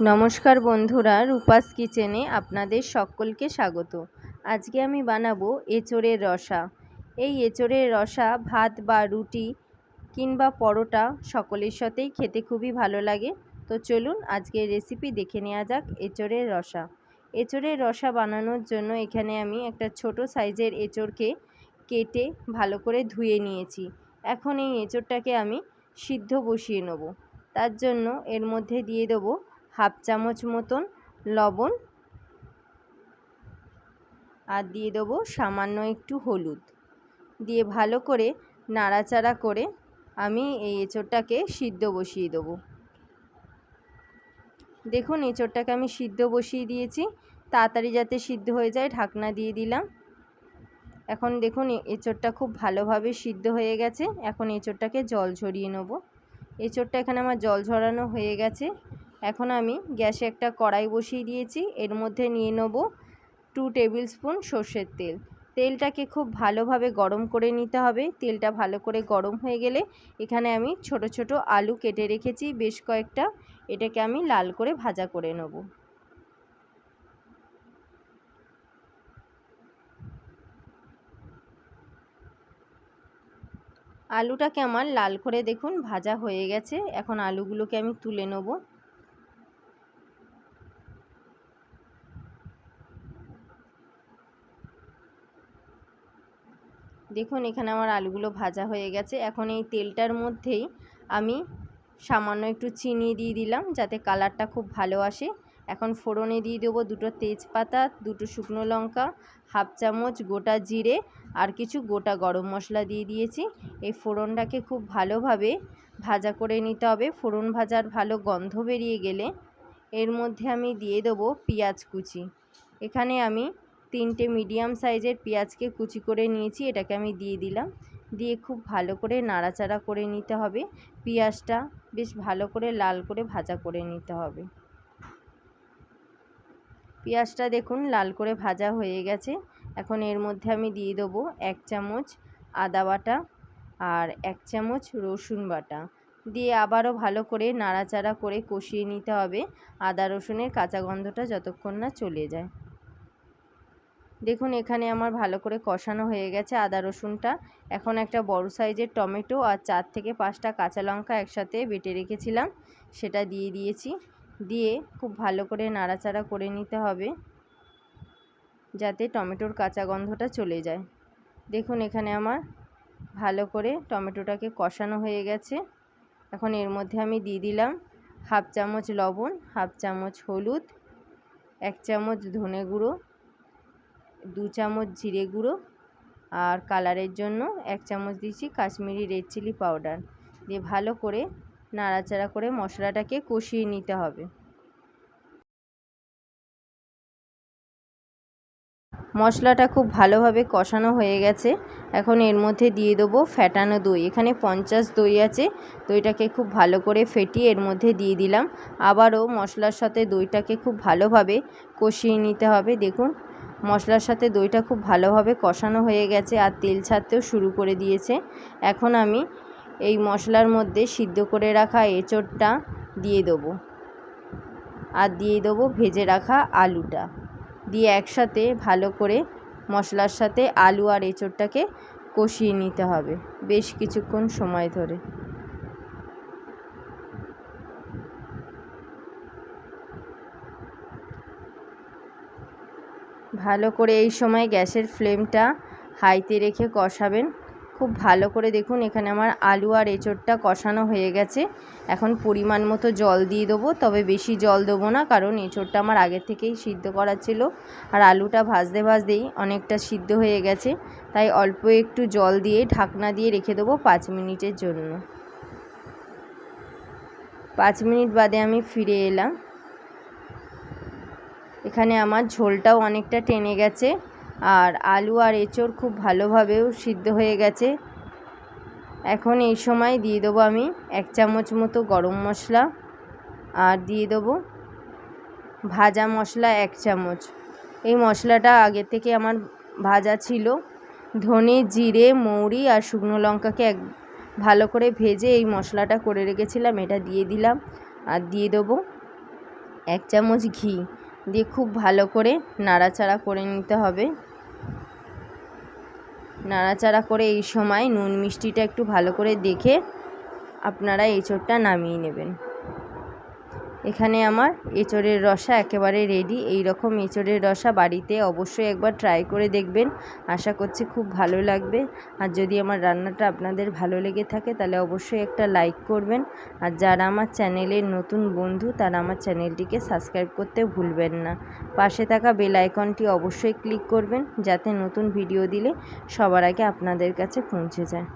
নমস্কার বন্ধুরা, রূপাস কিচেনে আপনাদের সকলকে স্বাগত। আজকে আমি বানাবো এঁচোড়ের রসা। এই এঁচোড়ের রসা ভাত বা রুটি কিংবা পরোটা সকলের সাথেই খেতে খুবই ভালো লাগে। তো চলুন আজকের রেসিপি দেখে নেওয়া যাক এঁচোড়ের রসা। এঁচোড়ের রসা বানানোর জন্য এখানে আমি একটা ছোট সাইজের এঁচোড়কে কেটে ভালো করে ধুয়ে নিয়েছি। এখন এই এঁচোড়টাকে আমি সিদ্ধ বসিয়ে নেব। তার জন্য এর মধ্যে দিয়ে দেবো হাফ চামচ মতন লবণ আর দিয়ে দেবো সামান্য একটু হলুদ দিয়ে ভালো করে নাড়াচাড়া করে আমি এই এঁচোড়টাকে সিদ্ধ বসিয়ে দেবো। দেখুন এঁচোড়টাকে আমি সিদ্ধ বসিয়ে দিয়েছি, তাড়াতাড়ি যাতে সিদ্ধ হয়ে যায় ঢাকনা দিয়ে দিলাম। এখন দেখুন এঁচোড়টা খুব ভালোভাবে সিদ্ধ হয়ে গেছে। এখন এঁচোড়টাকে জল ঝরিয়ে নেব। এঁচোড়টা এখানে আমার জল ঝরানো হয়ে গেছে। এখন আমি গ্যাসে একটা কড়াই বসিয়ে দিয়েছি। এর মধ্যে নিয়ে নেব 2 টেবিল স্পুন সর্ষের তেল। তেলটাকে খুব ভালোভাবে গরম করে নিতে হবে। তেলটা ভালো করে গরম হয়ে গেলে এখানে আমি ছোট ছোট আলু কেটে রেখেছি বেশ কয়েকটা, এটাকে আমি লাল করে ভাজা করে নেব। আলুটাকে আমার লাল করে দেখুন ভাজা হয়ে গেছে। এখন আলুগুলোকে আমি তুলে নেব। দেখুন এখানে আমার আলুগুলো ভাজা হয়ে গেছে। এখন এই তেলটার মধ্যেই আমি সামান্য একটু চিনি দিয়ে দিলাম যাতে কালারটা খুব ভালো আসে। এখন ফোড়নে দিয়ে দেবো 2টো তেজপাতা, 2টো শুকনো লঙ্কা, হাফ চামচ গোটা জিরে আর কিছু গোটা গরম মশলা দিয়ে দিয়েছি। এই ফোড়নটাকে খুব ভালোভাবে ভাজা করে নিতে হবে। ফোড়ন ভাজার ভালো গন্ধ বেরিয়ে গেলে এর মধ্যে আমি দিয়ে দেবো পেঁয়াজ কুচি। এখানে আমি 3টে মিডিয়াম সাইজের পেঁয়াজকে কুচি করে নিয়েছি, এটাকে আমি দিয়ে দিলাম। দিয়ে খুব ভালো করে নাড়াচাড়া করে নিতে হবে। পেঁয়াজটা বেশ ভালো করে লাল করে ভাজা করে নিতে হবে। পেঁয়াজটা দেখুন লাল করে ভাজা হয়ে গেছে। এখন এর মধ্যে আমি দিয়ে দেবো 1 চামচ আদা বাটা আর 1 চামচ রসুন বাটা দিয়ে আবারও ভালো করে নাড়াচাড়া করে কষিয়ে নিতে হবে আদা রসুনের কাঁচা গন্ধটা যতক্ষণ না চলে যায়। দেখুন এখানে আমার ভালো করে কষানো হয়ে গেছে আদা রসুনটা। এখন একটা বড় সাইজের টমেটো আর 4 থেকে 5টা কাঁচা লঙ্কা একসাথে বেটে রেখেছিলাম সেটা দিয়ে দিয়েছি। দিয়ে খুব ভালো করে নাড়াচাড়া করে নিতে হবে যাতে টমেটোর কাঁচা গন্ধটা চলে যায়। দেখুন এখানে আমার ভালো করে টমেটোটাকে কষানো হয়ে গেছে। এখন এর মধ্যে আমি দিয়ে দিলাম হাফ চামচ লবণ, হাফ চামচ হলুদ, 1 চামচ ধনে গুঁড়ো, 2 চামচ জিরে গুঁড়ো আর কালারের জন্য 1 চামচ দিয়েছি কাশ্মীরি রেড চিলি পাউডার দিয়ে ভালো করে নাড়াচাড়া করে মশলাটাকে কষিয়ে নিতে হবে। মশলাটা খুব ভালোভাবে কষানো হয়ে গেছে। এখন এর মধ্যে দিয়ে দেবো ফ্যাটানো দই। এখানে 50 দই আছে। দইটাকে খুব ভালো করে ফেটিয়ে এর মধ্যে দিয়ে দিলাম। আবারও মশলার সাথে দইটাকে খুব ভালোভাবে কষিয়ে নিতে হবে। দেখুন মশলার সাথে দইটা খুব ভালোভাবে কষানো হয়ে গেছে আর তেল ছাড়তেও শুরু করে দিয়েছে। এখন আমি এই মশলার মধ্যে সিদ্ধ করে রাখা এঁচোড়টা দিয়ে দেবো আর দিয়ে দেবো ভেজে রাখা আলুটা দিয়ে একসাথে ভালো করে মশলার সাথে আলু আর এঁচোড়টাকে কষিয়ে নিতে হবে বেশ কিছুক্ষণ সময় ধরে। ভালো করে এই সময় গ্যাসের ফ্লেমটা হাইতে রেখে কষাবেন খুব ভালো করে। দেখুন এখানে আমার আলু আর এঁচোড়টা কষানো হয়ে গেছে। এখন পরিমাণ মতো জল দিয়ে দেবো, তবে বেশি জল দেবো না কারণ এঁচোড়টা আমার আগে থেকেই সিদ্ধ করা ছিল আর আলুটা ভাজতে ভাজতেই অনেকটা সিদ্ধ হয়ে গেছে, তাই অল্প একটু জল দিয়ে ঢাকনা দিয়ে রেখে দেবো 5 মিনিটের জন্য। 5 মিনিট বাদে আমি ফিরে এলাম। এখানে আমার ঝোলটাও অনেকটা টেনে গেছে আর আলু আর এঁচোড় খুব ভালোভাবেও সিদ্ধ হয়ে গেছে। এখন এই সময় দিয়ে দেবো আমি 1 চামচ মতো গরম মশলা আর দিয়ে দেবো ভাজা মশলা 1 চামচ। এই মশলাটা আগে থেকে আমার ভাজা ছিল। ধনে, জিরে, মৌরি আর শুকনো লঙ্কাকে ভালো করে ভেজে এই মশলাটা করে রেখেছিলাম, এটা দিয়ে দিলাম আর দিয়ে দেবো 1 চামচ ঘি দিয়ে খুব ভালো করে নাড়াচাড়া করে নিতে হবে। নাড়াচাড়া করে এই সময় নুন মিষ্টিটা একটু ভালো করে দেখে আপনারা এঁচোড়টা নামিয়ে নেবেন। এখানে আমার এঁচোড়ের রসা একেবারে রেডি। এই রকম এঁচোড়ের রসা বাড়িতে অবশ্যই একবার ট্রাই করে দেখবেন, আশা করছি খুব ভালো লাগবে। আর যদি আমার রান্নাটা আপনাদের ভালো লেগে থাকে তাহলে অবশ্যই একটা লাইক করবেন। আর যারা আমার চ্যানেলের নতুন বন্ধু তারা আমার চ্যানেলটিকে সাবস্ক্রাইব করতে ভুলবেন না। পাশে থাকা বেল আইকনটি অবশ্যই ক্লিক করবেন যাতে নতুন ভিডিও দিলে সবার আগে আপনাদের কাছে পৌঁছে যায়।